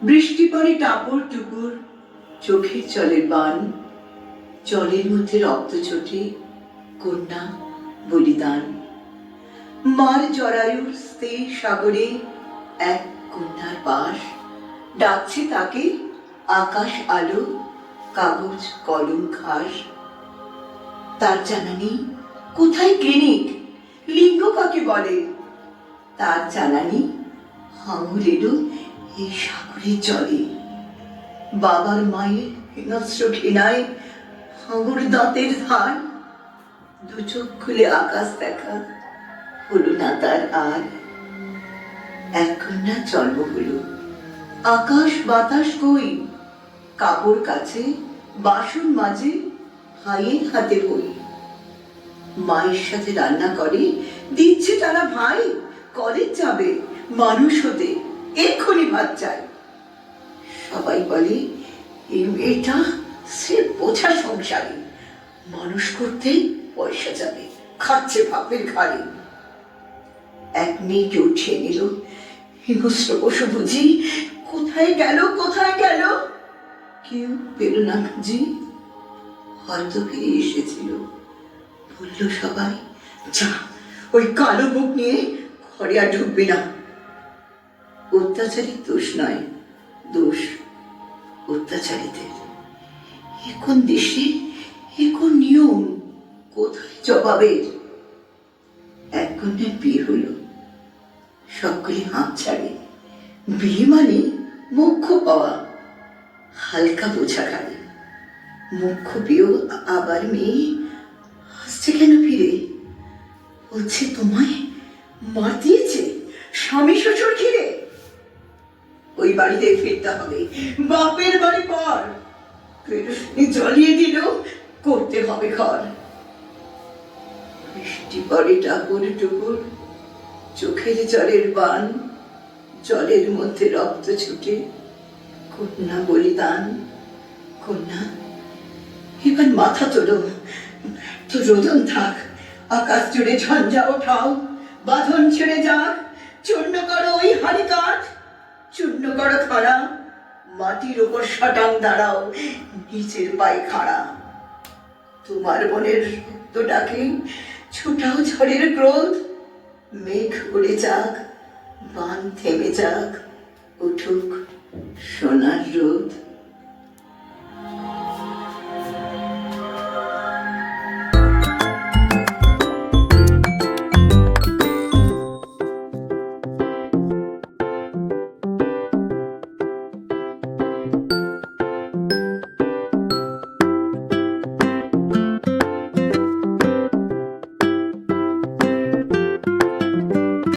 বৃষ্টি পড়ে টাপর টুপুর, চোখের জলের বান, জলের মধ্যে রক্ত ছোটে, কন্যা বলিদান। মার জরায়ুর স্থির সাগরে এক কন্যার বাস, ডাকছে তাকে আকাশ আলো, কাগজ কলম ঘাস। তার জানা নেই কোথায় ক্লিনিক, লিঙ্গ কাকে বলে। তার জানা নেই হাঙর এলো এই সাগরের জলে। বাবার মায়ের হিংস্র ঘৃণায় হাঙর দাঁতের ধার, দু চোখ খুলে আকাশ দেখা হলো না তার আর। এক কন্যার জন্ম হলো, আকাশ বাতাস কই, কাপড় কাছে বাসন মাঝে ভাইয়ের হাতে বই। মায়ের সাথে রান্না করে দিচ্ছে তারা ভাই, কলেজ যাবে মানুষ হতে এক্ষুনি ভাত চাই। সবাই বলে এই মেয়েটা সে বোঝা সংসারী, মানুষ করতে পয়সা যাবে, খাচ্ছে বাপের ঘাড়ে। এক মেয়েকে উঠিয়ে নিল হিংস্র পশু বুঝি, কোথায় গেল কোথায় গেল কেউ পেল না খুঁজি। হয়তো ফিরে এসেছিল, বলল সবাই যা ওই কালো মুখ নিয়ে ঘরে আর ঢুকবি না। অত্যাচারীর দোষ নয়, দোষ অত্যাচারীদের। এখন দেশে এখন নিয়ম, কোথায় জবাবের। এক কন্যার বিয়ে হলো, সকলে হাঁপ ছাড়ে। বিয়ে মানে মোক্ষ পাওয়া, হালকা বোঝা গাড়ি। মুখ্য পেয়েও আবার মেয়ে আসছে কেন ফিরে, বলছে তোমায় মার দিয়েছে স্বামী শ্বশুর ঘিরে। ওই বাড়িতে ফিরতে হবে, বাপের বাড়ি পর, কেরোসিনি জ্বলিয়ে দিল করতে হবে ঘর। বৃষ্টি পড়ে টাপুর টুপুর, চোখের জলের বান, জলের মধ্যে রক্ত ছুটে, কন্যা বলিদান। কন্যা এবার মাথা তোলো, তো রোদন থাক, আকাশ জুড়ে ঝঞ্ঝা ওঠাও, বাঁধন ছেড়ে যাক, চূর্ণ করো ওই হাড়ি কাঠ, চূর্ণ করো খাড়া, মাটির ওপর শটাং দাঁড়াও, নিচের পায়ে খাড়া। তোমার মনের রক্ত ডাকে ছুটাও ঝড়ের ক্রোধ, মেঘ উড়ে যাক, বান থেমে যাক, উঠুক সোনার রোদ।